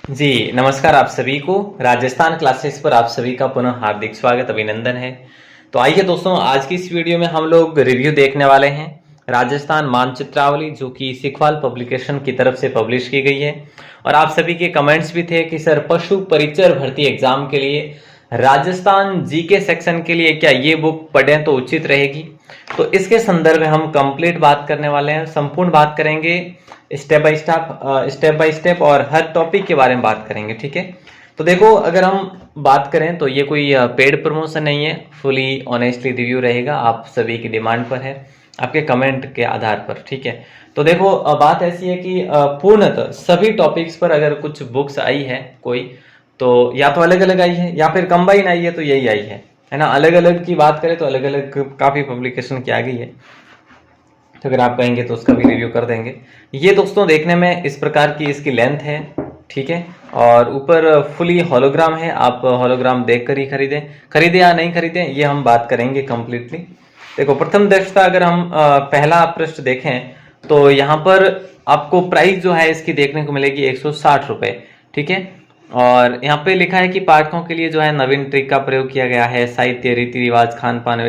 जी, नमस्कार आप सभी को। राजस्थान क्लासेस पर आप सभी का पुनः हार्दिक स्वागत, अभिनंदन है। तो आइए दोस्तों, आज की इस वीडियो में हम लोग रिव्यू देखने वाले हैं राजस्थान मानचित्रावली, जो कि सिखवाल पब्लिकेशन की तरफ से पब्लिश की गई है। और आप सभी के कमेंट्स भी थे कि सर, पशु परिचर भर्ती एग्जाम के लिए राजस्थान जीके सेक्शन के लिए क्या ये बुक पढ़ें तो उचित रहेगी। तो इसके संदर्भ में हम कंप्लीट बात करने वाले हैं, संपूर्ण बात करेंगे, स्टेप बाय स्टेप और हर टॉपिक के बारे में बात करेंगे। ठीक है, तो देखो, अगर हम बात करें तो ये कोई पेड प्रमोशन नहीं है, फुली ऑनेस्टली रिव्यू रहेगा, आप सभी की डिमांड पर है, आपके कमेंट के आधार पर। ठीक है, तो देखो, बात ऐसी है कि पूर्णतः सभी टॉपिक्स पर अगर कुछ बुक्स आई है कोई, तो या तो अलग अलग आई है या फिर कंबाइन आई है, तो यही आई है ना। अलग अलग की बात करें तो अलग अलग काफी पब्लिकेशन की आ गई है, तो अगर आप कहेंगे तो उसका भी रिव्यू कर देंगे। ये दोस्तों देखने में इस प्रकार की इसकी लेंथ है, ठीक है, और ऊपर फुली होलोग्राम है। आप होलोग्राम देखकर ही खरीदे या नहीं खरीदे, ये हम बात करेंगे कंप्लीटली। देखो, प्रथम दृष्टया अगर हम पहला पृष्ठ देखें तो यहाँ पर आपको प्राइस जो है इसकी देखने को मिलेगी 160 रुपए। ठीक है, और यहाँ पे लिखा है कि पाठकों के लिए जो है नवीन ट्रिक का प्रयोग किया गया है, साहित्य, रीति रिवाज, खान पान,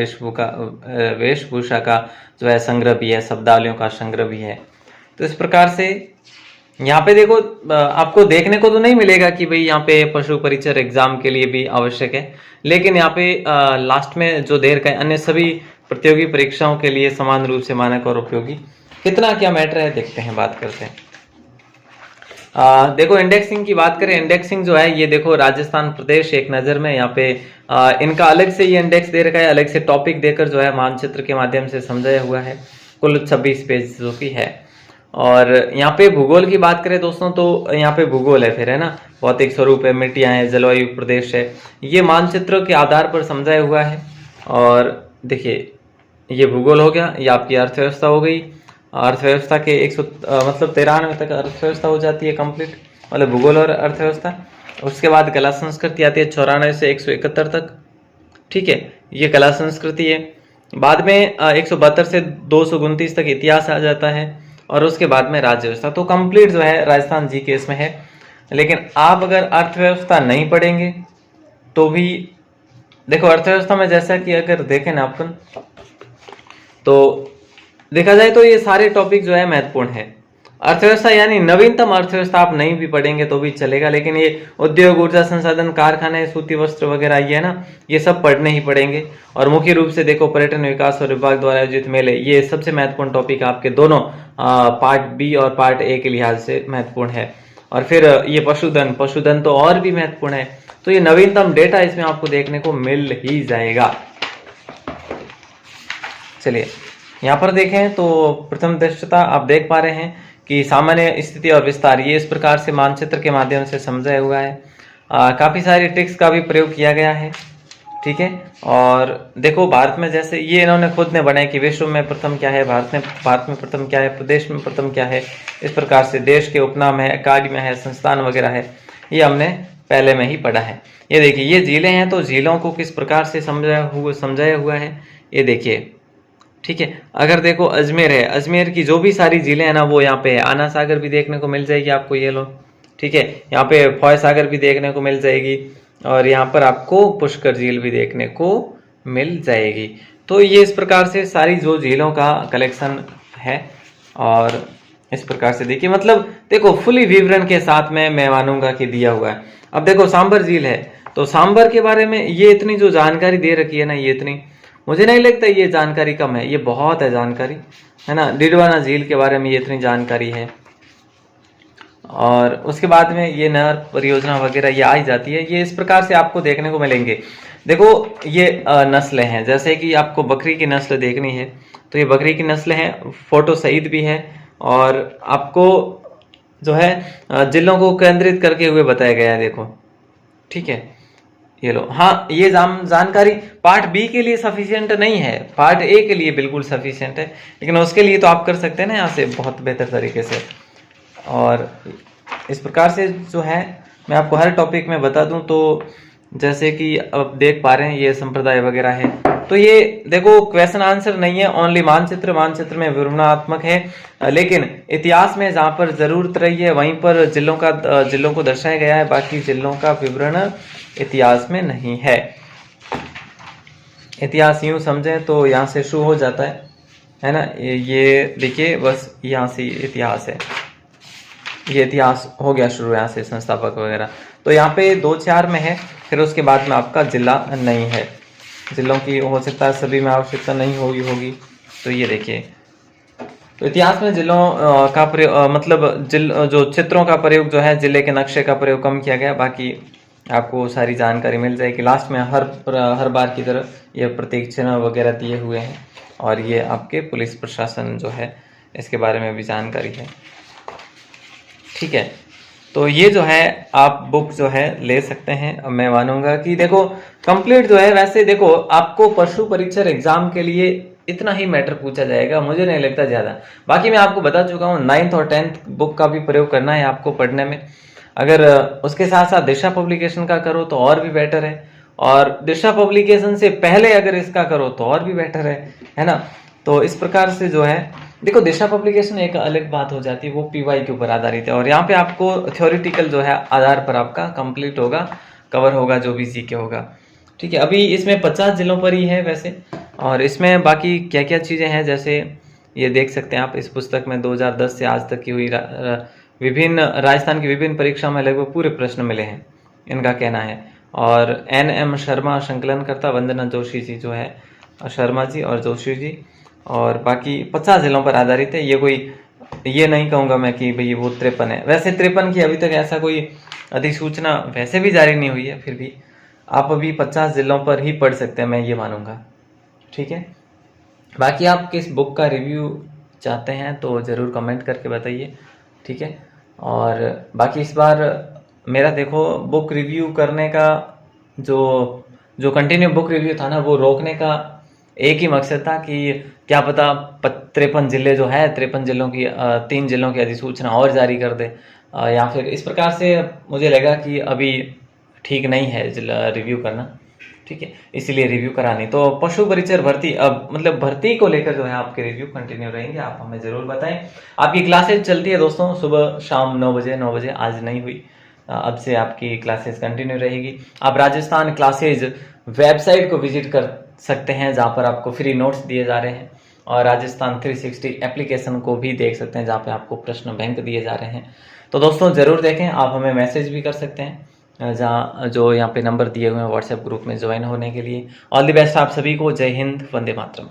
वेशभूषा का जो है संग्रह भी है, शब्दावलियों का संग्रह भी है। तो इस प्रकार से यहाँ पे देखो, आपको देखने को तो नहीं मिलेगा कि भाई यहाँ पे पशु परिचर एग्जाम के लिए भी आवश्यक है, लेकिन यहाँ पे लास्ट में जो दे रखा है अन्य सभी प्रतियोगी परीक्षाओं के लिए समान रूप से मानक और उपयोगी। कितना क्या मैटर है देखते हैं, बात करते हैं। देखो, इंडेक्सिंग की बात करें, इंडेक्सिंग जो है ये देखो, राजस्थान प्रदेश एक नजर में यहाँ पे इनका अलग से ये इंडेक्स दे रखा है, अलग से टॉपिक देकर जो है मानचित्र के माध्यम से समझाया हुआ है। कुल 26 पेज जो की है। और यहाँ पे भूगोल की बात करें दोस्तों, तो यहाँ पे भूगोल है फिर, है ना, भौतिक स्वरूप है, मिट्टियां है, जलवायु प्रदेश है, ये मानचित्रों के आधार पर समझाया हुआ है। और देखिए, ये भूगोल हो गया, ये आपकी अर्थव्यवस्था हो गई। अर्थव्यवस्था के 100 मतलब 93 तक अर्थव्यवस्था हो जाती है कंप्लीट, मतलब भूगोल और अर्थव्यवस्था। उसके बाद कला संस्कृति आती है 94 से 171 तक। ठीक है, ये कला संस्कृति है। बाद में 172 से 229 तक इतिहास आ जाता है, और उसके बाद में राज्य व्यवस्था। तो कंप्लीट जो है राजस्थान जी केस में है। लेकिन आप अगर अर्थव्यवस्था नहीं पढ़ेंगे तो भी देखो, अर्थव्यवस्था में जैसा कि अगर देखें ना अपन, तो देखा जाए तो ये सारे टॉपिक जो है महत्वपूर्ण है। अर्थव्यवस्था यानी नवीनतम अर्थव्यवस्था आप नहीं भी पढ़ेंगे तो भी चलेगा, लेकिन ये उद्योग, ऊर्जा संसाधन, कारखाने, सूती वस्त्र वगैरह ये है ना, ये सब पढ़ने ही पड़ेंगे। और मुख्य रूप से देखो, पर्यटन विकास और विभाग द्वारा आयोजित मेले, ये सबसे महत्वपूर्ण टॉपिक आपके दोनों पार्ट बी और पार्ट ए के लिहाज से महत्वपूर्ण है। और फिर ये पशुधन तो और भी महत्वपूर्ण है। तो ये नवीनतम डेटा इसमें आपको देखने को मिल ही जाएगा। चलिए, यहाँ पर देखें तो प्रथम दृष्टता आप देख पा रहे हैं कि सामान्य स्थिति और विस्तार, ये इस प्रकार से मानचित्र के माध्यम से समझाया हुआ है। काफी सारी ट्रिक्स का भी प्रयोग किया गया है। ठीक है, और देखो, भारत में जैसे ये इन्होंने खुद ने बनाया कि विश्व में प्रथम क्या है, भारत में प्रथम क्या है, प्रदेश में प्रथम क्या है, इस प्रकार से देश के उपनाम है, अकादमी है, संस्थान वगैरह है, ये हमने पहले में ही पढ़ा है। ये देखिए, ये झीलें हैं, तो झीलों को किस प्रकार से समझाया हुआ है, ये देखिए। ठीक है, अगर देखो अजमेर है, अजमेर की जो भी सारी झीलें हैं ना, वो यहाँ पे है। आना सागर भी देखने को मिल जाएगी आपको, ये लो। ठीक है, यहाँ पे फॉय सागर भी देखने को मिल जाएगी, और यहाँ पर आपको पुष्कर झील भी देखने को मिल जाएगी। तो ये इस प्रकार से सारी जो झीलों का कलेक्शन है, और इस प्रकार से देखिए, मतलब देखो, फुली विवरण के साथ में मैं मानूंगा कि दिया हुआ है। अब देखो, सांबर झील है, तो सांबर के बारे में ये इतनी जो जानकारी दे रखी है ना, ये इतनी मुझे नहीं लगता ये जानकारी कम है, ये बहुत है जानकारी, है ना। डिडवाना झील के बारे में ये इतनी जानकारी है। और उसके बाद में ये नहर परियोजना वगैरह ये आ ही जाती है। ये इस प्रकार से आपको देखने को मिलेंगे। देखो, ये नस्लें हैं, जैसे कि आपको बकरी की नस्ल देखनी है तो ये बकरी की नस्ल है, फोटो सहित भी है, और आपको जो है जिलों को केंद्रित करके हुए बताया गया है, देखो। ठीक है, ये लो। हाँ, ये जानकारी पार्ट बी के लिए सफिशिएंट नहीं है, पार्ट ए के लिए बिल्कुल सफिशिएंट है, लेकिन उसके लिए तो आप कर सकते हैं ना यहाँ से बहुत बेहतर तरीके से। और इस प्रकार से जो है, मैं आपको हर टॉपिक में बता दूं तो जैसे कि अब देख पा रहे हैं ये संप्रदाय वगैरह है। तो ये देखो क्वेश्चन आंसर नहीं है, ओनली मानचित्र में विवरणात्मक है, लेकिन इतिहास में जहां पर जरूरत रही है वहीं पर जिलों को दर्शाया गया है, बाकी जिलों का विवरण इतिहास में नहीं है। इतिहास यूं समझे तो यहाँ से शुरू हो जाता है ना, ये देखिए बस यहाँ से इतिहास है, ये इतिहास हो गया शुरू यहाँ से, संस्थापक वगैरह। तो यहाँ पे 2-4 में है, फिर उसके बाद में आपका जिला नहीं है। जिलों की हो सकता है सभी में आवश्यकता नहीं होगी। तो ये देखिए, तो इतिहास में जिलों का प्रयोग मतलब जो चित्रों का प्रयोग जो है, जिले के नक्शे का प्रयोग कम किया गया। बाकी आपको सारी जानकारी मिल जाएगी लास्ट में, हर बार की तरह ये प्रतीक चिन्ह वगैरह दिए हुए हैं, और ये आपके पुलिस प्रशासन जो है इसके बारे में भी जानकारी है। ठीक है, तो ये जो है आप बुक जो है ले सकते हैं। मैं मानूंगा कि देखो कंप्लीट जो है, वैसे देखो आपको पशु परीक्षर एग्जाम के लिए इतना ही मैटर पूछा जाएगा, मुझे नहीं लगता ज्यादा। बाकी मैं आपको बता चुका हूँ 9th और 10th बुक का भी प्रयोग करना है आपको पढ़ने में। अगर उसके साथ साथ दिशा पब्लिकेशन का करो तो और भी बेटर है, और दिशा पब्लिकेशन से पहले अगर इसका करो तो और भी बेटर है ना। तो इस प्रकार से जो है देखो, दिशा पब्लिकेशन एक अलग बात हो जाती है, वो पीवाई के ऊपर आधारित है, और यहाँ पे आपको थ्योरेटिकल जो है आधार पर आपका कंप्लीट होगा, कवर होगा जो भी जीके होगा। ठीक है, अभी इसमें 50 जिलों पर ही है वैसे, और इसमें बाकी क्या क्या चीज़ें हैं जैसे ये देख सकते हैं आप। इस पुस्तक में 2010 से आज तक की हुई राजस्थान की विभिन्न परीक्षाओं में लगभग पूरे प्रश्न मिले हैं, इनका कहना है। और NM शर्मा संकलनकर्ता, वंदना जोशी जी जो है, शर्मा जी और जोशी जी, और बाकी 50 जिलों पर आधारित है। ये नहीं कहूँगा मैं कि भाई वो 53 है, वैसे 53 की अभी तक ऐसा कोई अधिसूचना वैसे भी जारी नहीं हुई है, फिर भी आप अभी 50 जिलों पर ही पढ़ सकते हैं, मैं ये मानूंगा। ठीक है, बाकी आप किस बुक का रिव्यू चाहते हैं तो ज़रूर कमेंट करके बताइए। ठीक है, और बाकी इस बार मेरा देखो बुक रिव्यू करने का जो कंटिन्यू बुक रिव्यू था ना, वो रोकने का एक ही मकसद था कि क्या पता 53 जिले जो है, 53 जिलों की 3 जिलों की अधिसूचना और जारी कर दे, या फिर इस प्रकार से मुझे लगा कि अभी ठीक नहीं है जिला रिव्यू करना। ठीक है, इसीलिए रिव्यू करानी। तो पशु परिचर भर्ती, अब मतलब भर्ती को लेकर जो है आपके रिव्यू कंटिन्यू रहेंगे, आप हमें जरूर बताएं। आपकी क्लासेज चलती है दोस्तों सुबह शाम 9 बजे, आज नहीं हुई, अब से आपकी क्लासेस कंटिन्यू रहेगी। आप राजस्थान क्लासेज वेबसाइट को विजिट कर सकते हैं, जहाँ पर आपको फ्री नोट्स दिए जा रहे हैं, और राजस्थान 360 एप्लीकेशन को भी देख सकते हैं, जहाँ पे आपको प्रश्न बैंक दिए जा रहे हैं। तो दोस्तों जरूर देखें, आप हमें मैसेज भी कर सकते हैं, जहाँ जो यहाँ पे नंबर दिए हुए हैं व्हाट्सएप ग्रुप में ज्वाइन होने के लिए। ऑल द बेस्ट आप सभी को, जय हिंद, वंदे मातरम।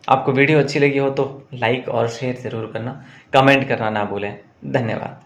आपको वीडियो अच्छी लगी हो तो लाइक और शेयर जरूर करना, कमेंट करना ना भूलें। धन्यवाद।